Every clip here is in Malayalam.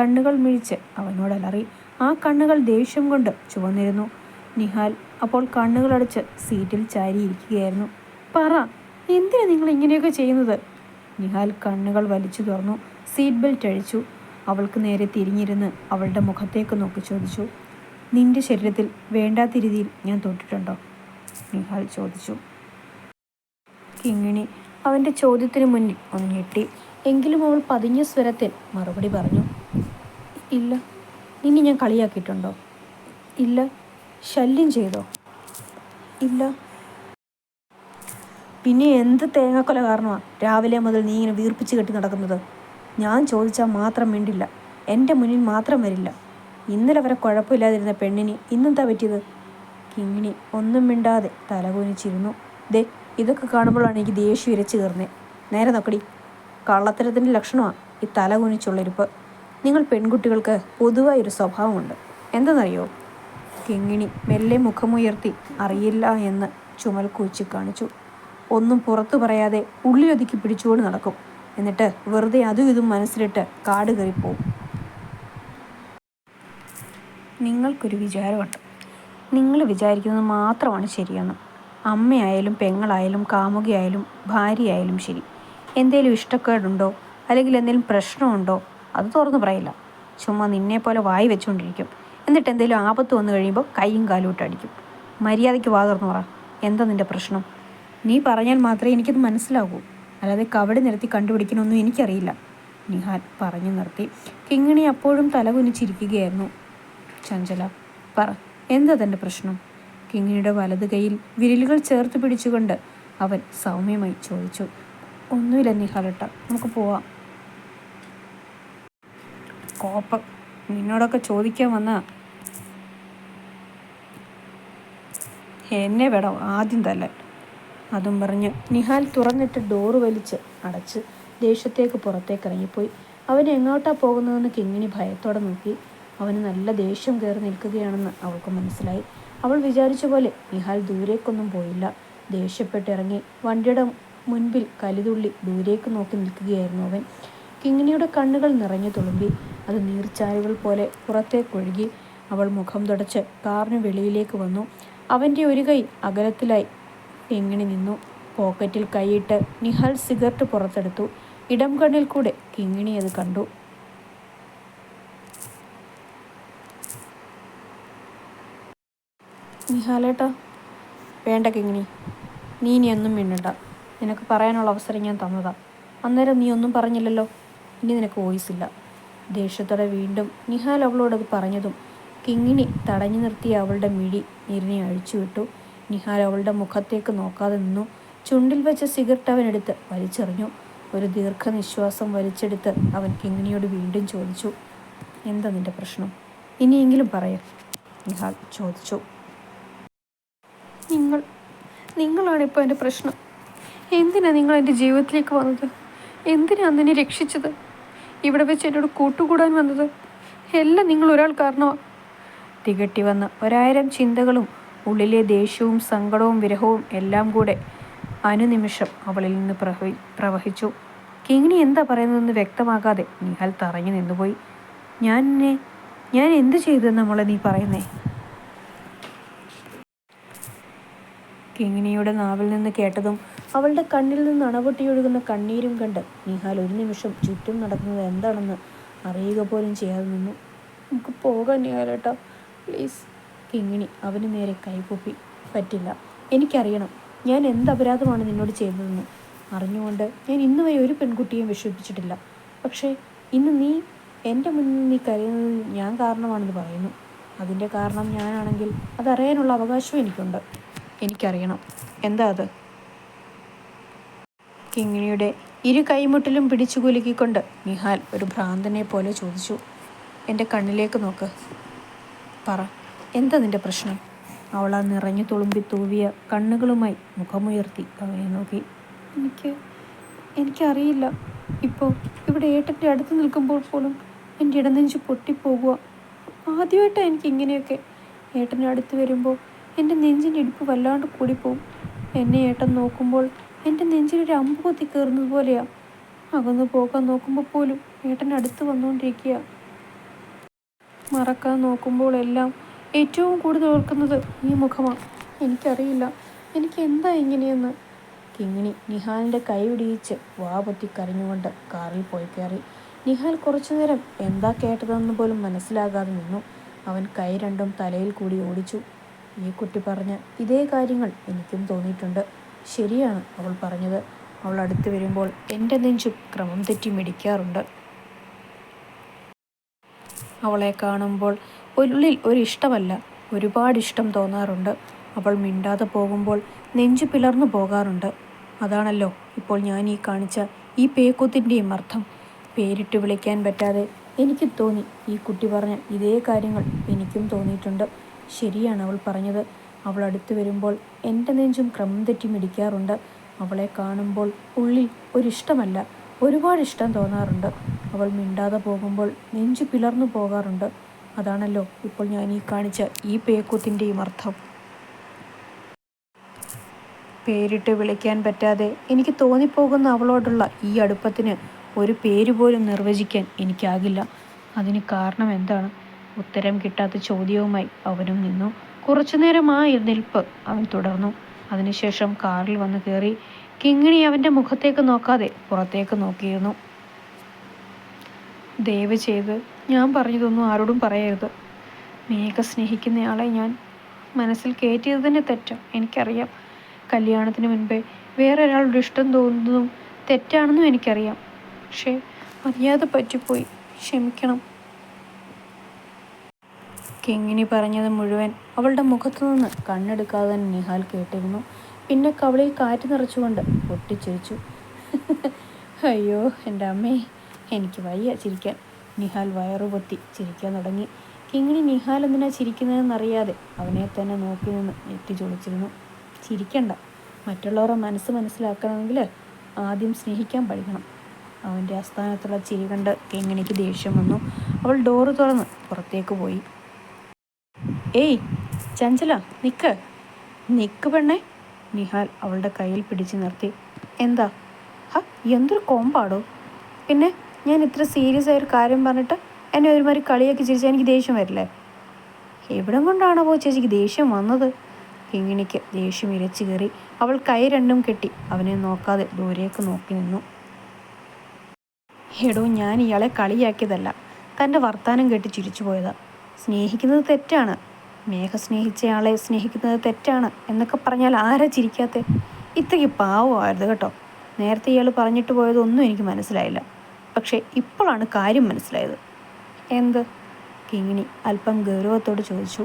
കണ്ണുകൾ മിഴിച്ച് അവനോടലറി. ആ കണ്ണുകൾ ദേഷ്യം കൊണ്ട് ചുവന്നിരുന്നു. നിഹാൽ അപ്പോൾ കണ്ണുകളടച്ച് സീറ്റിൽ ചാരിയിരിക്കുകയായിരുന്നു. പറ, എന്തിനാ നിങ്ങൾ ഇങ്ങനെയൊക്കെ ചെയ്യുന്നത്? നിഹാൽ കണ്ണുകൾ വലിച്ചു തുറന്നു. സീറ്റ് ബെൽറ്റ് അഴിച്ചു. അവൾക്ക് നേരെ തിരിഞ്ഞിരുന്ന് അവളുടെ മുഖത്തേക്ക് നോക്കി ചോദിച്ചു. നിന്റെ ശരീരത്തിൽ വേണ്ടാത്ത രീതിയിൽ ഞാൻ തൊട്ടിട്ടുണ്ടോ? നിഹാൽ ചോദിച്ചു. കിങ്ങിണി അവൻ്റെ ചോദ്യത്തിന് മുന്നിൽ ഒന്ന് ഞെട്ടി. എങ്കിലും അവൾ പതിഞ്ഞ സ്വരത്തിൽ മറുപടി പറഞ്ഞു. ഇല്ല. നിന്നെ ഞാൻ കളിയാക്കിയിട്ടുണ്ടോ? ഇല്ല. ശല്യം ചെയ്തോ? ഇല്ല. പിന്നെ എന്ത് തേങ്ങാക്കൊല കാരണമാണ് രാവിലെ മുതൽ നീ ഇങ്ങനെ വീർപ്പിച്ച് കെട്ടി നടക്കുന്നത്? ഞാൻ ചോദിച്ചാൽ മാത്രം മിണ്ടില്ല, എൻ്റെ മുന്നിൽ മാത്രം വരില്ല. ഇന്നലെ വരെ കുഴപ്പമില്ലാതിരുന്ന പെണ്ണിന് ഇന്നെന്താ പറ്റിയത്? കിങ്ങിണി ഒന്നും മിണ്ടാതെ തലകുനിച്ചിരുന്നു. ദേ, ഇതൊക്കെ കാണുമ്പോഴാണ് എനിക്ക് ദേഷ്യം ഇരച്ചു കയറുന്നത്. നേരെ നോക്കടി, കള്ളത്തരത്തിൻ്റെ ലക്ഷണമാണ് ഈ തലകുനിച്ചുള്ളിരിപ്പ്. നിങ്ങൾ പെൺകുട്ടികൾക്ക് പൊതുവായൊരു സ്വഭാവമുണ്ട്, എന്തെന്നറിയോ? കിങ്ങിണി മെല്ലെ മുഖമുയർത്തി അറിയില്ല എന്ന് ചുമൽ കൂച്ചി കാണിച്ചു. ഒന്നും പുറത്തു പറയാതെ ഉള്ളിലൊതുക്കി പിടിച്ചുകൊണ്ട് നടക്കും. എന്നിട്ട് വെറുതെ അതും ഇതും മനസ്സിലിട്ട് കാട് കയറിപ്പോവും. നിങ്ങൾക്കൊരു വിചാരമുണ്ട്, നിങ്ങൾ വിചാരിക്കുന്നത് മാത്രമാണ് ശരിയെന്ന്. അമ്മയായാലും പെങ്ങളായാലും കാമുകിയായാലും ഭാര്യയായാലും ശരി, എന്തെങ്കിലും ഇഷ്ടക്കേടുണ്ടോ അല്ലെങ്കിൽ എന്തെങ്കിലും പ്രശ്നമുണ്ടോ അത് തുറന്നു പറയില്ല. ചുമ്മാ നിന്നെപ്പോലെ വായി വെച്ചുകൊണ്ടിരിക്കും. എന്നിട്ട് എന്തെങ്കിലും ആപത്ത് വന്നു കഴിയുമ്പോൾ കൈയും കാലും ഇട്ട് അടിക്കും. മര്യാദയ്ക്ക് വാ തുറന്നു പറ, എന്താ നിൻ്റെ പ്രശ്നം? നീ പറഞ്ഞാൽ മാത്രമേ എനിക്കത് മനസ്സിലാകൂ, അല്ലാതെ കവടി നിരത്തി കണ്ടുപിടിക്കണമെന്നും എനിക്കറിയില്ല. നിഹാൽ പറഞ്ഞു നിർത്തി. കിങ്ങിണി അപ്പോഴും തലകുനിച്ചിരിക്കുകയായിരുന്നു. ചഞ്ചല, പറ, എന്താ തൻ്റെ പ്രശ്നം? കിങ്ങിണിയുടെ വലത് കൈയിൽ വിരലുകൾ ചേർത്ത് പിടിച്ചുകൊണ്ട് അവൻ സൗമ്യമായി ചോദിച്ചു. ഒന്നുമില്ല നിഹാലേട്ട, നമുക്ക് പോവാം. കോപ്പം നിന്നോടൊക്കെ ചോദിക്കാൻ വന്നാ എന്നെ വേണം ആദ്യം തല്ലാൻ. അതും പറഞ്ഞ് നിഹാൽ തുറന്നിട്ട് ഡോറ് വലിച്ച് അടച്ച് ദേഷ്യത്തേക്ക് പുറത്തേക്ക് ഇറങ്ങിപ്പോയി. അവൻ എങ്ങോട്ടാ പോകുന്നതെന്ന് കിങ്ങിണി ഭയത്തോടെ നോക്കി. അവന് നല്ല ദേഷ്യം കയറി നിൽക്കുകയാണെന്ന് അവൾക്ക് മനസ്സിലായി. അവൾ വിചാരിച്ച പോലെ നിഹാൽ ദൂരേക്കൊന്നും പോയില്ല. ദേഷ്യപ്പെട്ടിറങ്ങി വണ്ടിയുടെ മുൻപിൽ കലിതുള്ളി ദൂരേക്ക് നോക്കി നിൽക്കുകയായിരുന്നു അവൻ. കിങ്ങിണിയുടെ കണ്ണുകൾ നിറഞ്ഞു തുളുമ്പി. അത് നീർച്ചാലുകൾ പോലെ പുറത്തേക്കൊഴുകി. അവൾ മുഖം തുടച്ച് കാറിന് വെളിയിലേക്ക് വന്നു. അവൻ്റെ ഒരു കൈ അകലത്തിലായി കിങ്ങിണി നിന്നു. പോക്കറ്റിൽ കൈയിട്ട് നിഹാൽ സിഗരറ്റ് പുറത്തെടുത്തു. ഇടം കണ്ണിൽ കൂടെ കിങ്ങിണി അത് കണ്ടു. നിഹാലേട്ടാ. വേണ്ട കിങ്ങിണി, നീ ഇനി ഒന്നും മിണ്ടണ്ട. നിനക്ക് പറയാനുള്ള അവസരം ഞാൻ തന്നതാ. അന്നേരം നീ ഒന്നും പറഞ്ഞില്ലല്ലോ. ഇനി നിനക്ക് വോയിസ് ഇല്ല. ദേഷ്യത്തോടെ വീണ്ടും നിഹാൽ അവളോടത് പറഞ്ഞതും കിങ്ങിണി തടഞ്ഞു നിർത്തിയ അവളുടെ മിഴി നിരിനെ അഴിച്ചുവിട്ടു. നിഹാൽ അവളുടെ മുഖത്തേക്ക് നോക്കാതെ നിന്നു. ചുണ്ടിൽ വെച്ച സിഗരറ്റ് അവനെടുത്ത് വലിച്ചെറിഞ്ഞു. ഒരു ദീർഘനിശ്വാസം വലിച്ചെടുത്ത് അവൻ കിങ്ങിണിയോട് വീണ്ടും ചോദിച്ചു. എന്താ നിൻ്റെ പ്രശ്നം? ഇനിയെങ്കിലും പറയൂ, നിഹാൽ ചോദിച്ചു. നിങ്ങളാണ് ഇപ്പോൾ എൻ്റെ പ്രശ്നം. എന്തിനാ നിങ്ങൾ എൻ്റെ ജീവിതത്തിലേക്ക് വന്നത്? എന്തിനാ നിന്നെ രക്ഷിച്ചത്? ഇവിടെ വെച്ച് എന്നോട് കൂട്ടുകൂടാൻ വന്നത്? എല്ലാം നിങ്ങൾ ഒരാൾ കാരണമാണ്. തികട്ടി വന്ന 1000 ചിന്തകളും ഉള്ളിലെ ദേഷ്യവും സങ്കടവും വിരഹവും എല്ലാം കൂടെ അനുനിമിഷം അവളിൽ നിന്ന് പ്രവഹിച്ചു. കിങ്ങിണി എന്താ പറയുന്നതെന്ന് വ്യക്തമാകാതെ നിഹാൽ തറഞ്ഞു നിന്നുപോയി. ഞാൻ എന്ത് ചെയ്തെന്ന് നമ്മളെ നീ പറയുന്നേ? കിങ്ങിണിയുടെ നാവിൽ നിന്ന് കേട്ടതും അവളുടെ കണ്ണിൽ നിന്ന് അണപൊട്ടിയൊഴുകുന്ന കണ്ണീരും കണ്ട് നിഹാൽ ഒരു നിമിഷം ചുറ്റും നടക്കുന്നത് എന്താണെന്ന് അറിയുക പോലും ചെയ്യാതെ നിന്നു. നമുക്ക് പോകാൻ നിഹാലേട്ടാ, പ്ലീസ്. കിങ്ങിണി അവന് നേരെ കൈകൂപ്പി. പറ്റില്ല. എനിക്കറിയണം ഞാൻ എന്ത് അപരാധമാണ് നിന്നോട് ചെയ്തതെന്ന്. അറിഞ്ഞുകൊണ്ട് ഞാൻ ഇന്ന് വരെ ഒരു പെൺകുട്ടിയെയും വിഷമിപ്പിച്ചിട്ടില്ല. പക്ഷേ ഇന്ന് നീ എൻ്റെ മുന്നിൽ നീ കരയുന്നത് ഞാൻ കാരണമാണെന്ന് പറയുന്നു. അതിൻ്റെ കാരണം ഞാനാണെങ്കിൽ അതറിയാനുള്ള അവകാശവും എനിക്കുണ്ട്. എനിക്കറിയണം, എന്താ അത്? കിങ്ങിണിയുടെ ഇരു കൈമുട്ടിലും പിടിച്ചു കുലുക്കിക്കൊണ്ട് നിഹാൽ ഒരു ഭ്രാന്തനെ പോലെ ചോദിച്ചു. എൻ്റെ കണ്ണിലേക്ക് നോക്ക്, പറ, എന്താ നിൻ്റെ പ്രശ്നം? അവൾ ആ നിറഞ്ഞു തുളുമ്പി തൂവിയ കണ്ണുകളുമായി മുഖമുയർത്തി അവനെ നോക്കി. എനിക്കറിയില്ല. ഇപ്പോൾ ഇവിടെ ഏട്ടൻ്റെ അടുത്ത് നിൽക്കുമ്പോൾ പോലും എൻ്റെ ഇടനെഞ്ച് പൊട്ടിപ്പോകുക. ആദ്യമായിട്ടാണ് എനിക്ക് ഇങ്ങനെയൊക്കെ. ഏട്ടൻ്റെ അടുത്ത് വരുമ്പോൾ എൻ്റെ നെഞ്ചിൻ്റെ ഇടിപ്പ് വല്ലാണ്ട് കൂടിപ്പോവും. എന്നെ ഏട്ടൻ നോക്കുമ്പോൾ എൻ്റെ നെഞ്ചിലൊരു അമ്പ് കൊത്തി കയറുന്നത് പോലെയാണ്. അകന്നു പോകാൻ നോക്കുമ്പോൾ പോലും ഏട്ടൻ്റെ അടുത്ത് വന്നുകൊണ്ടിരിക്കുക. മറക്കാൻ നോക്കുമ്പോൾ എല്ലാം ഏറ്റവും കൂടുതൽ ഓർക്കുന്നത് ഈ മുഖമാണ്. എനിക്കറിയില്ല എനിക്ക് എന്താ ഇങ്ങനെയെന്ന്. കിങ്ങിണി നിഹാലിൻ്റെ കൈ പിടിയിച്ച് വാ പൊത്തി കരഞ്ഞുകൊണ്ട് കാറിൽ പോയി കയറി. നിഹാൽ കുറച്ചു നേരം എന്താ കേട്ടതെന്ന് പോലും മനസ്സിലാകാതെ നിന്നു. അവൻ കൈ രണ്ടും തലയിൽ കൂടി ഓടിച്ചു. ഈ കുട്ടി പറഞ്ഞ ഇതേ കാര്യങ്ങൾ എനിക്കും തോന്നിയിട്ടുണ്ട്. ശരിയാണ് അവൾ പറഞ്ഞത്. അവൾ അടുത്ത് വരുമ്പോൾ എൻ്റെ നെഞ്ചും ക്രമം തെറ്റി മിടിക്കാറുണ്ട്. അവളെ കാണുമ്പോൾ ഉള്ളിൽ ഒരിഷ്ടമല്ല, ഒരുപാട് ഇഷ്ടം തോന്നാറുണ്ട്. അവൾ മിണ്ടാതെ പോകുമ്പോൾ നെഞ്ചു പിളർന്നു പോകാറുണ്ട്. അതാണല്ലോ ഇപ്പോൾ ഞാൻ ഈ കാണിച്ച ഈ പേക്കൂത്തിൻ്റെയും അർത്ഥം. പേരിട്ട് വിളിക്കാൻ പറ്റാതെ എനിക്ക് തോന്നി. ഈ കുട്ടി പറഞ്ഞ ഇതേ കാര്യങ്ങൾ എനിക്കും തോന്നിയിട്ടുണ്ട്. ശരിയാണ് അവൾ പറഞ്ഞത്. അവൾ അടുത്ത് വരുമ്പോൾ എൻ്റെ നെഞ്ചും ക്രമം തെറ്റി മിടിക്കാറുണ്ട്. അവളെ കാണുമ്പോൾ ഉള്ളിൽ ഒരിഷ്ടമല്ല, ഒരുപാട് ഇഷ്ടം തോന്നാറുണ്ട്. അവൾ മിണ്ടാതെ പോകുമ്പോൾ നെഞ്ചു പിളർന്നു പോകാറുണ്ട്. അതാണല്ലോ ഇപ്പോൾ ഞാൻ ഈ കാണിച്ച ഈ പേക്കൂത്തിൻ്റെയും അർത്ഥം. പേരിട്ട് വിളിക്കാൻ പറ്റാതെ എനിക്ക് തോന്നിപ്പോകുന്ന അവളോടുള്ള ഈ അടുപ്പത്തിന് ഒരു പേര് പോലും നിർവചിക്കാൻ എനിക്കാകില്ല. അതിന് കാരണം എന്താണ്? ഉത്തരം കിട്ടാത്ത ചോദ്യവുമായി അവനും നിന്നു. കുറച്ചുനേരം ആ നിൽപ്പ് അവൻ തുടർന്നു. അതിനുശേഷം കാറിൽ വന്ന് കയറി. കിങ്ങിണി അവൻ്റെ മുഖത്തേക്ക് നോക്കാതെ പുറത്തേക്ക് നോക്കിയിരുന്നു. ദയവ് ചെയ്ത് ഞാൻ പറഞ്ഞതൊന്നും ആരോടും പറയരുത്. മേഘ സ്നേഹിക്കുന്നയാളെ ഞാൻ മനസ്സിൽ കയറ്റിയത് തന്നെ തെറ്റാ, എനിക്കറിയാം. കല്യാണത്തിന് മുൻപേ വേറെ ഒരാളുടെ ഇഷ്ടം തോന്നുന്നതും തെറ്റാണെന്നും എനിക്കറിയാം. പക്ഷേ അറിയാതെ പറ്റിപ്പോയി, ക്ഷമിക്കണം. കിങ്ങിണി പറഞ്ഞത് മുഴുവൻ അവളുടെ മുഖത്തുനിന്ന് കണ്ണെടുക്കാതെ തന്നെ നിഹാൽ കേട്ടിരുന്നു. പിന്നെ കവളിൽ കാറ്റ് നിറച്ചുകൊണ്ട് പൊട്ടിച്ചിരിച്ചു. അയ്യോ എൻ്റെ അമ്മേ, എനിക്ക് വയ്യ ചിരിക്കാൻ. നിഹാൽ വയറുപൊത്തി ചിരിക്കാൻ തുടങ്ങി. കിങ്ങിണി നിഹാൽ എന്തിനാ ചിരിക്കുന്നതെന്നറിയാതെ അവനെ തന്നെ നോക്കി നിന്ന് ഞെട്ടിച്ചൊളിച്ചിരുന്നു. ചിരിക്കണ്ട, മറ്റുള്ളവരുടെ മനസ്സ് മനസ്സിലാക്കണമെങ്കിൽ ആദ്യം സ്നേഹിക്കാൻ പഠിക്കണം. അവൻ്റെ ആസ്ഥാനത്തുള്ള ചിരി കണ്ട് കിങ്ങിണിക്ക് ദേഷ്യം വന്നു. അവൾ ഡോറ് തുറന്ന് പുറത്തേക്ക് പോയി. ഏയ് ചഞ്ചല, നിക്ക് പെണ്ണേ. നിഹാൽ അവളുടെ കയ്യിൽ പിടിച്ചു നിർത്തി. എന്താ? എന്തൊരു കോമ്പാടോ. പിന്നെ ഞാൻ ഇത്ര സീരിയസ് ആയൊരു കാര്യം പറഞ്ഞിട്ട് എന്നെ ഒരുമാതിരി കളിയാക്കി ചിരിച്ചാൽ എനിക്ക് ദേഷ്യം വരില്ലേ? എവിടം കൊണ്ടാണോ ചേച്ചിക്ക് ദേഷ്യം വന്നത്? കിങ്ങിണിക്ക് ദേഷ്യം ഇരച്ചു കയറി. അവൾ കൈ രണ്ടും കെട്ടി അവനെ നോക്കാതെ ദൂരേക്ക് നോക്കി നിന്നു. എടോ, ഞാൻ ഇയാളെ കളിയാക്കിയതല്ല, തൻ്റെ വർത്താനം കേട്ട് ചിരിച്ചു പോയതാ. സ്നേഹിക്കുന്നത് തെറ്റാണ്, മേഘ സ്നേഹിച്ചയാളെ സ്നേഹിക്കുന്നത് തെറ്റാണ് എന്നൊക്കെ പറഞ്ഞാൽ ആരാ ചിരിക്കാത്തെ? ഇത്രയ്ക്ക് പാവമായിരുന്നു കേട്ടോ. നേരത്തെ ഇയാൾ പറഞ്ഞിട്ട് പോയതൊന്നും എനിക്ക് മനസ്സിലായില്ല. പക്ഷേ ഇപ്പോഴാണ് കാര്യം മനസ്സിലായത്. എന്ത്? കിങ്ങിണി അല്പം ഗൗരവത്തോട് ചോദിച്ചു.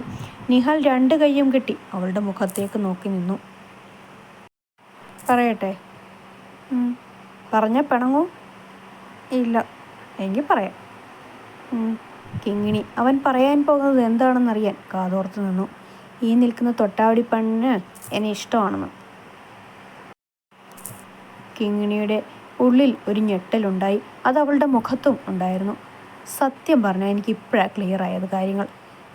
നിഹാൽ രണ്ട് കൈയും കെട്ടി അവളുടെ മുഖത്തേക്ക് നോക്കി നിന്നു. പറയട്ടെ? പറഞ്ഞ പിണങ്ങൂ? ഇല്ല, എങ്കിൽ പറയാം. കിങ്ങിണി അവൻ പറയാൻ പോകുന്നത് എന്താണെന്നറിയാൻ കാതോർത്ത് നിന്നു. ഈ നിൽക്കുന്ന തൊട്ടാവടി പെണ്ണിന് എന്നെ ഇഷ്ടമാണെന്ന്. കിങ്ങിണിയുടെ ഉള്ളിൽ ഒരു ഞെട്ടലുണ്ടായി. അത് അവളുടെ മുഖത്തും ഉണ്ടായിരുന്നു. സത്യം പറഞ്ഞാൽ എനിക്ക് ഇപ്പോഴാണ് ക്ലിയർ ആയത് കാര്യങ്ങൾ.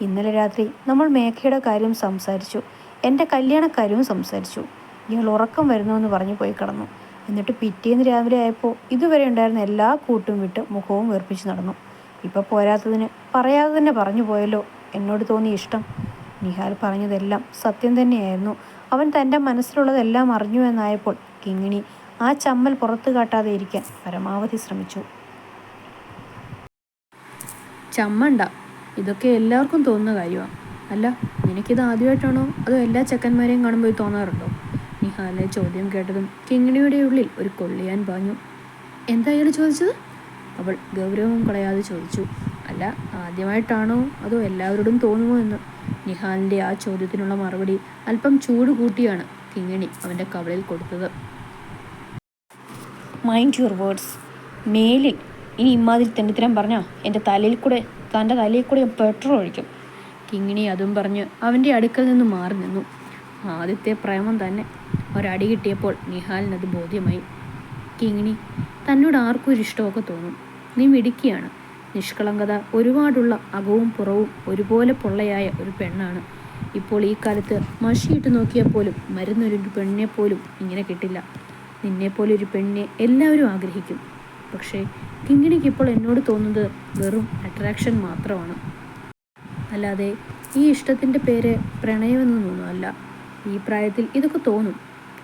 ഇന്നലെ രാത്രി നമ്മൾ മേഘയുടെ കാര്യം സംസാരിച്ചു, എൻ്റെ കല്യാണക്കാര്യവും സംസാരിച്ചു. ഇയാൾ ഉറക്കം വരുന്നുവെന്ന് പറഞ്ഞു പോയി കിടന്നു. എന്നിട്ട് പിറ്റേന്ന് രാവിലെ ആയപ്പോൾ ഇതുവരെ ഉണ്ടായിരുന്ന എല്ലാ കൂട്ടും വിട്ട് മുഖവും വീർപ്പിച്ച് നടന്നു. ഇപ്പോൾ പോരാത്തതിന് പറയാതെ തന്നെ പറഞ്ഞു പോയല്ലോ എന്നോട് തോന്നിയ ഇഷ്ടം. നിഹാൽ പറഞ്ഞതെല്ലാം സത്യം തന്നെയായിരുന്നു. അവൻ തൻ്റെ മനസ്സിലുള്ളതെല്ലാം അറിഞ്ഞു എന്നായപ്പോൾ കിങ്ങിണി ആ ചമ്മൽ പുറത്തു കാട്ടാതെ ഇരിക്കാൻ പരമാവധി ശ്രമിച്ചു. ചമ്മണ്ട, ഇതൊക്കെ എല്ലാവർക്കും തോന്നുന്ന കാര്യമാണ്. അല്ല, നിനക്കിത് ആദ്യമായിട്ടാണോ അതോ എല്ലാ ചെക്കന്മാരെയും കാണുമ്പോൾ തോന്നാറുണ്ടോ? നിഹാലെ ചോദ്യം കേട്ടതും കിങ്ങിണിയുടെ ഉള്ളിൽ ഒരു കൊള്ളിയാൻ പാഞ്ഞു. എന്താ അയാൾ ചോദിച്ചത്? അവൾ ഗൗരവം കളയാതെ ചോദിച്ചു. അല്ല, ആദ്യമായിട്ടാണോ അതോ എല്ലാവരോടും തോന്നുമോ എന്ന്. നിഹാലിൻ്റെ ആ ചോദ്യത്തിനുള്ള മറുപടി അല്പം ചൂട് കൂട്ടിയാണ് കിങ്ങിണി അവൻ്റെ കവളിൽ കൊടുത്തത്. Mind your words. മേലിൽ ഇനി ഇമ്മാതിരി തെണ്ടിത്തരം പറഞ്ഞാൽ തൻ്റെ തലയിൽ കൂടെ ഞാൻ പെട്രോൾ ഒഴിക്കും. കിങ്ങിണി അതും പറഞ്ഞ് അവൻ്റെ അടുക്കൽ നിന്ന് മാറി നിന്നു. ആദ്യത്തെ പ്രേമം തന്നെ. ഒരടി കിട്ടിയപ്പോൾ നിഹാലിനത് ബോധ്യമായി. കിങ്ങിണി, തന്നോട് ആർക്കും ഒരു ഇഷ്ടമൊക്കെ തോന്നും. നീ മിടുക്കിയാണ്. നിഷ്കളങ്കത ഒരുപാടുള്ള അകവും പുറവും ഒരുപോലെ പൊള്ളയായ ഒരു പെണ്ണാണ്. ഇപ്പോൾ ഈ കാലത്ത് മഷിയിട്ട് നോക്കിയാൽ പോലും മരുന്നൊരു പെണ്ണിനെ പോലും ഇങ്ങനെ കിട്ടില്ല. നിന്നെപ്പോലൊരു പെണ്ണിനെ എല്ലാവരും ആഗ്രഹിക്കും. പക്ഷേ കിങ്ങിണിക്ക് ഇപ്പോൾ എന്നോട് തോന്നുന്നത് വെറും അട്രാക്ഷൻ മാത്രമാണ്. അല്ലാതെ ഈ ഇഷ്ടത്തിൻ്റെ പേര് പ്രണയമെന്നൊന്നുമല്ല. ഈ പ്രായത്തിൽ ഇതൊക്കെ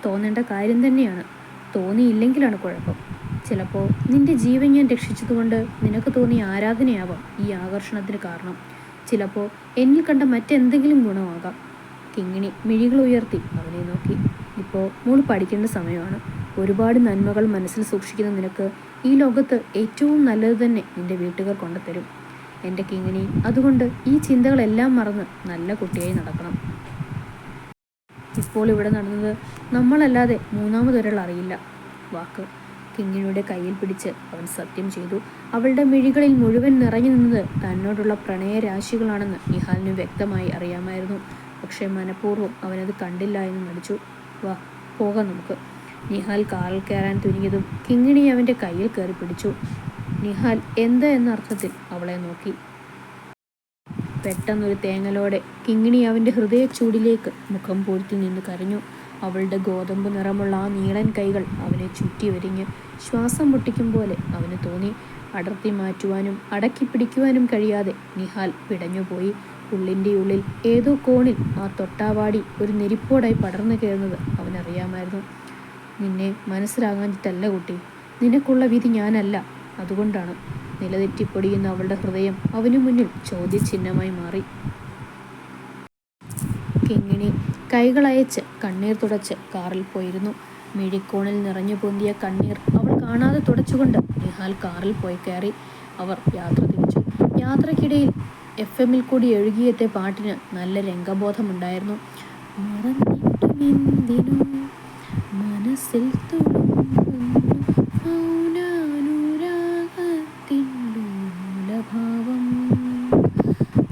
തോന്നേണ്ട കാര്യം തന്നെയാണ്. തോന്നിയില്ലെങ്കിലാണ് കുഴപ്പം. ചിലപ്പോൾ നിന്റെ ജീവൻ ഞാൻ രക്ഷിച്ചതുകൊണ്ട് നിനക്ക് തോന്നിയ ആരാധനയാവാം ഈ ആകർഷണത്തിന് കാരണം. ചിലപ്പോൾ എന്നിൽ കണ്ട മറ്റെന്തെങ്കിലും ഗുണമാകാം. കിങ്ങിണി മിഴികൾ ഉയർത്തി അവനെ നോക്കി. ഇപ്പോൾ മോൾ പഠിക്കേണ്ട സമയമാണ്. ഒരുപാട് നന്മകൾ മനസ്സിൽ സൂക്ഷിക്കുന്ന നിനക്ക് ഈ ലോകത്ത് ഏറ്റവും നല്ലത് തന്നെ നിന്റെ വീട്ടുകാർ കൊണ്ടുതരും എൻ്റെ കിങ്ങിണി. അതുകൊണ്ട് ഈ ചിന്തകളെല്ലാം മറന്ന് നല്ല കുട്ടിയായി നടക്കണം. ഇപ്പോൾ ഇവിടെ നടന്നത് നമ്മളല്ലാതെ മൂന്നാമതൊരാൾ അറിയില്ല. വാക്ക് കിങ്ങിണിയുടെ കയ്യിൽ പിടിച്ച് അവൻ സത്യം ചെയ്തു. അവളുടെ മിഴികളിൽ മുഴുവൻ നിറഞ്ഞു നിന്നത് തന്നോടുള്ള പ്രണയരാശികളാണെന്ന് നിഹാലിന് വ്യക്തമായി അറിയാമായിരുന്നു. പക്ഷേ മനഃപൂർവ്വം അവനത് കണ്ടില്ല എന്ന് നടിച്ചു. വാ പോകാം നമുക്ക്. നിഹാൽ കാറിൽ കയറാൻ തുനിഞ്ഞതും കിങ്ങിണി അവൻ്റെ കയ്യിൽ കയറി പിടിച്ചു. നിഹാൽ എന്താ എന്ന അർത്ഥത്തിൽ അവളെ നോക്കി. പെട്ടെന്നൊരു തേങ്ങലോടെ കിങ്ങിണി അവൻ്റെ ഹൃദയച്ചൂടിലേക്ക് മുഖം പൂഴ്ത്തി നിന്ന് കരഞ്ഞു. അവളുടെ ഗോതമ്പ് നിറമുള്ള ആ നീളൻ കൈകൾ അവനെ ചുറ്റി വരിഞ്ഞ് ശ്വാസം മുട്ടിക്കും പോലെ അവന് തോന്നി. അടർത്തി മാറ്റുവാനും അടക്കി പിടിക്കുവാനും കഴിയാതെ നിഹാൽ പിടഞ്ഞുപോയി. ഉള്ളിൻ്റെ ഉള്ളിൽ ഏതോ കോണിൽ ആ തൊട്ടാവാടി ഒരു നെരിപ്പോടായി പടർന്നു കയറുന്നത് അവനറിയാമായിരുന്നു. നിന്നെ മനസ്സിലാകാഞ്ഞിട്ടല്ല കുട്ടി, നിനക്കുള്ള വിധി ഞാനല്ല, അതുകൊണ്ടാണ്. നിലതെറ്റിപ്പൊടിയുന്ന അവളുടെ ഹൃദയം അവനു മുന്നിൽ ചോദ്യചിഹ്നമായി മാറി. കിങ്ങിണി കൈകളയച്ച് കണ്ണീർ തുടച്ച് കാറിൽ പോയിരുന്നു. മിഴിക്കോണിൽ നിറഞ്ഞു പൊന്തിയ കണ്ണീർ അവൾ കാണാതെ തുടച്ചുകൊണ്ട് നിഹാൽ കാറിൽ പോയി കയറി. അവർ യാത്ര തിരിച്ചു. യാത്രക്കിടയിൽ FM കൂടി ഒഴുകിയെത്തിയ പാട്ടിന് നല്ല രംഗബോധമുണ്ടായിരുന്നു. മനസ്സിൽ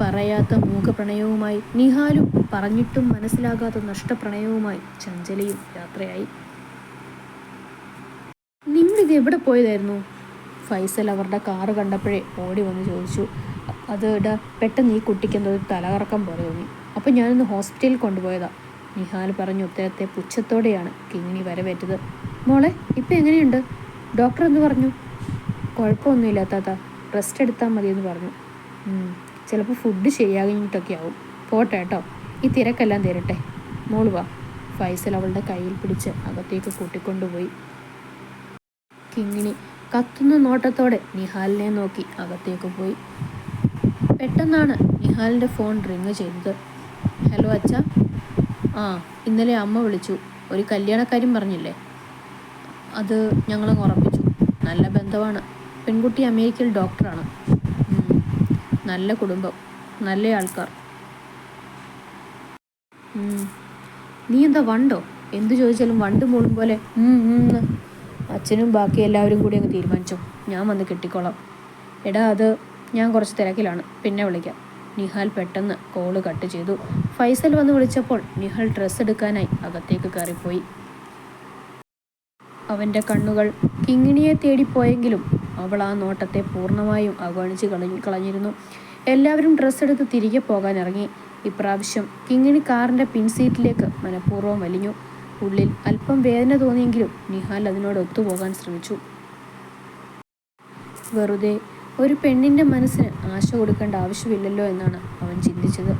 പറയാത്ത മൂകപ്രണയവുമായി നിഹാലും പറഞ്ഞിട്ടും മനസ്സിലാകാത്ത നഷ്ടപ്രണയവുമായി ചഞ്ചലയും യാത്രയായി. നിങ്ങളിത് എവിടെ പോയതായിരുന്നു? ഫൈസൽ അവരുടെ കാറ് കണ്ടപ്പോഴേ ഓടി വന്ന് ചോദിച്ചു. അത് പെട്ടെന്ന് ഈ കുട്ടിക്ക് എന്തോ തലകറക്കം പോലെ തോന്നി, അപ്പം ഞാനൊന്ന് ഹോസ്പിറ്റലിൽ കൊണ്ടുപോയതാ. നിഹാൽ പറഞ്ഞ ഉത്തരത്തെ പുച്ഛത്തോടെയാണ് കിങ്ങിണി വരവേറ്റത്. മോളെ ഇപ്പം എങ്ങനെയുണ്ട്? ഡോക്ടർ എന്ത് പറഞ്ഞു? കുഴപ്പമൊന്നുമില്ല താത്ത, റെസ്റ്റ് എടുത്താൽ മതിയെന്ന് പറഞ്ഞു. ചിലപ്പോൾ ഫുഡ് ശരിയാകിഞ്ഞിട്ടൊക്കെ ആവും. പോട്ടെ കേട്ടോ, ഈ തിരക്കെല്ലാം തരട്ടെ. മോള് വാ. ഫൈസൽ അവളുടെ കയ്യിൽ പിടിച്ച് അകത്തേക്ക് കൂട്ടിക്കൊണ്ടുപോയി. കിങ്ങിണി കത്തുന്ന നോട്ടത്തോടെ നിഹാലിനെ നോക്കി അകത്തേക്ക് പോയി. പെട്ടെന്നാണ് നിഹാലിൻ്റെ ഫോൺ റിങ് ചെയ്തത്. ഹലോ അച്ഛാ. ആ, ഇന്നലെ അമ്മ വിളിച്ചു. ഒരു കല്യാണക്കാര്യം പറഞ്ഞില്ലേ, അത് ഞങ്ങളങ്ങ് ഉറപ്പിച്ചു. നല്ല ബന്ധമാണ്. പെൺകുട്ടി അമേരിക്കയിൽ ഡോക്ടറാണ്. നല്ല കുടുംബം, നല്ല ആൾക്കാർ. നീ എന്താ വണ്ടോ? എന്തു ചോദിച്ചാലും വണ്ട് മൂളും പോലെ അച്ഛനും ബാക്കി എല്ലാവരും കൂടി അങ്ങ് തീരുമാനിച്ചോ, ഞാൻ വന്ന് കെട്ടിക്കോളാം. എടാ അത് ഞാൻ കുറച്ച് തിരക്കിലാണ്, പിന്നെ വിളിക്കാം. നിഹാൽ പെട്ടെന്ന് കോള് കട്ട് ചെയ്തു. ഫൈസൽ വന്ന് വിളിച്ചപ്പോൾ നിഹാൽ ഡ്രസ്സ് എടുക്കാനായി അകത്തേക്ക് കയറിപ്പോയി. അവൻ്റെ കണ്ണുകൾ കിങ്ങിണിയെ തേടിപ്പോയെങ്കിലും അവൾ ആ നോട്ടത്തെ പൂർണ്ണമായും അവഗണിച്ച് കളഞ്ഞിരുന്നു. എല്ലാവരും ഡ്രസ്സ് എടുത്ത് തിരികെ പോകാനിറങ്ങി. ഇപ്രാവശ്യം കിങ്ങിണി കാറിൻ്റെ പിൻസീറ്റിലേക്ക് മനഃപൂർവ്വം വലിഞ്ഞു. ഉള്ളിൽ അല്പം വേദന തോന്നിയെങ്കിലും നിഹാൽ അതിനോട് ഒത്തുപോകാൻ ശ്രമിച്ചു. വെറുതെ ഒരു പെണ്ണിൻ്റെ മനസ്സിന് ആശ കൊടുക്കേണ്ട ആവശ്യമില്ലല്ലോ എന്നാണ് അവൻ ചിന്തിച്ചത്.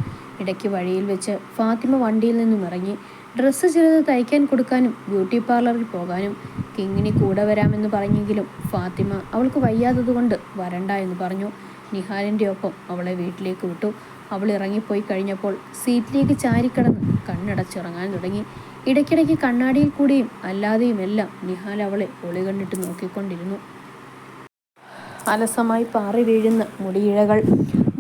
ഇടയ്ക്ക് വഴിയിൽ വെച്ച് ഫാത്തിമ വണ്ടിയിൽ നിന്നും ഇറങ്ങി. ഡ്രസ്സ് ചിലത് തയ്ക്കാൻ കൊടുക്കാനും ബ്യൂട്ടി പാർലറിൽ പോകാനും കിങ്ങിണി കൂടെ വരാമെന്ന് പറഞ്ഞെങ്കിലും ഫാത്തിമ അവൾക്ക് വയ്യാത്തതുകൊണ്ട് വരണ്ട എന്ന് പറഞ്ഞു. നിഹാലിൻ്റെ ഒപ്പം അവളെ വീട്ടിലേക്ക് വിട്ടു. അവൾ ഇറങ്ങിപ്പോയി കഴിഞ്ഞപ്പോൾ സീറ്റിലേക്ക് ചാരിക്കിടന്ന് കണ്ണടച്ചിറങ്ങാൻ തുടങ്ങി. ഇടയ്ക്കിടയ്ക്ക് കണ്ണാടിയിൽ കൂടിയും അല്ലാതെയുമെല്ലാം നിഹാൽ അവളെ ഒളി കണ്ടിട്ട് നോക്കിക്കൊണ്ടിരുന്നു. അലസമായി പാറി വീഴുന്ന മുടിയിഴകൾ,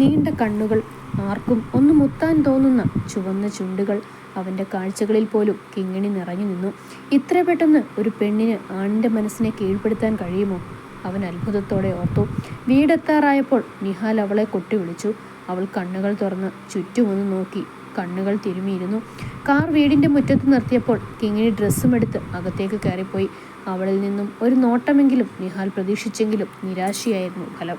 നീണ്ട കണ്ണുകൾ, ആർക്കും ഒന്ന് മുത്താൻ തോന്നുന്ന ചുവന്ന ചുണ്ടുകൾ. അവൻ്റെ കാഴ്ചകളിൽ പോലും കിങ്ങിണി നിറഞ്ഞു നിന്നു. ഇത്ര പെട്ടെന്ന് ഒരു പെണ്ണിന് ആണിൻ്റെ മനസ്സിനെ കീഴ്പ്പെടുത്താൻ കഴിയുമോ? അവൻ അത്ഭുതത്തോടെ ഓർത്തു. വീടെത്താറായപ്പോൾ നിഹാൽ അവളെ കൊട്ടി വിളിച്ചു. അവൾ കണ്ണുകൾ തുറന്ന് ചുറ്റുമൊന്ന് നോക്കി കണ്ണുകൾ തിരുമിയിരുന്നു. കാർ വീടിൻ്റെ മുറ്റത്ത് നിർത്തിയപ്പോൾ കിങ്ങിണി ഡ്രസ്സുമെടുത്ത് അകത്തേക്ക് കയറിപ്പോയി. അവളിൽ നിന്നും ഒരു നോട്ടമെങ്കിലും നിഹാൽ പ്രതീക്ഷിച്ചെങ്കിലും നിരാശയായിരുന്നു ഫലം.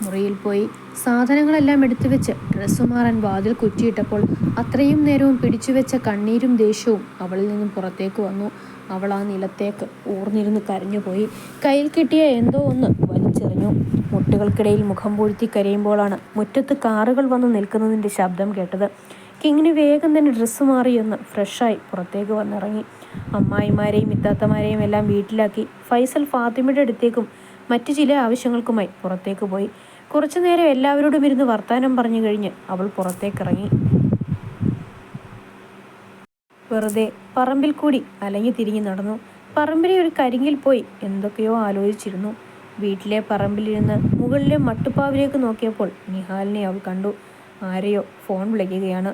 മുറിയിൽ പോയി സാധനങ്ങളെല്ലാം എടുത്തു വെച്ച് ഡ്രസ്സ് മാറാൻ വാതിൽ കുറ്റിയിട്ടപ്പോൾ അത്രയും നേരവും പിടിച്ചുവെച്ച കണ്ണീരും ദേഷ്യവും അവളിൽ നിന്നും പുറത്തേക്ക് വന്നു. അവൾ ആ നിലത്തേക്ക് ഊർന്നിരുന്ന് കരഞ്ഞുപോയി. കയ്യിൽ കിട്ടിയ എന്തോ ഒന്ന് വലിച്ചെറിഞ്ഞു. മുട്ടുകൾക്കിടയിൽ മുഖം പൂഴ്ത്തി കരയുമ്പോഴാണ് മുറ്റത്ത് കാറുകൾ വന്ന് നിൽക്കുന്നതിൻ്റെ ശബ്ദം കേട്ടത്. കിങ്ങിണി വേഗം തന്നെ ഡ്രസ്സ് മാറിയൊന്ന് ഫ്രഷായി പുറത്തേക്ക് വന്നിറങ്ങി. അമ്മായിമാരെയും ഇത്താത്തമാരെയും എല്ലാം വീട്ടിലാക്കി ഫൈസൽ ഫാത്തിമയുടെ അടുത്തേക്കും മറ്റു ചില ആവശ്യങ്ങൾക്കുമായി പുറത്തേക്ക് പോയി. കുറച്ചു നേരം എല്ലാവരോടും ഇരുന്ന് വർത്താനം പറഞ്ഞു കഴിഞ്ഞ് അവൾ പുറത്തേക്കിറങ്ങി. വെറുതെ പറമ്പിൽ കൂടി അലഞ്ഞു തിരിഞ്ഞു നടന്നു. പറമ്പിലെ ഒരു കരിങ്ങിൽ പോയി എന്തൊക്കെയോ ആലോചിച്ചിരുന്നു. വീട്ടിലെ പറമ്പിലിരുന്ന് മുകളിലെ മട്ടുപ്പാവിലേക്ക് നോക്കിയപ്പോൾ നിഹാലിനെ അവൾ കണ്ടു. ആരെയോ ഫോൺ വിളിക്കുകയാണ്.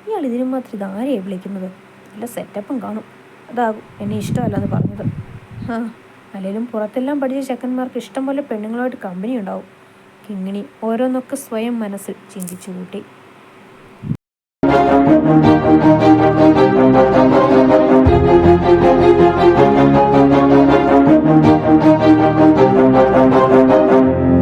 ഇയാൾ ഇതിനു മാത്രം ഇതാരെയാണ് വിളിക്കുന്നത്? നല്ല സെറ്റപ്പും കാണും. അതാകും എന്നെ ഇഷ്ടമല്ലെന്ന് പറഞ്ഞത്. അല്ലെങ്കിലും പുറത്തെല്ലാം പഠിച്ച ചെക്കന്മാർക്ക് ഇഷ്ടം പോലെ പെണ്ണുങ്ങളുമായിട്ട് കമ്പനി ഉണ്ടാവും. കിങ്ങിണി ഓരോന്നൊക്കെ സ്വയം മനസ്സിൽ ചിന്തിച്ചു കൂട്ടി.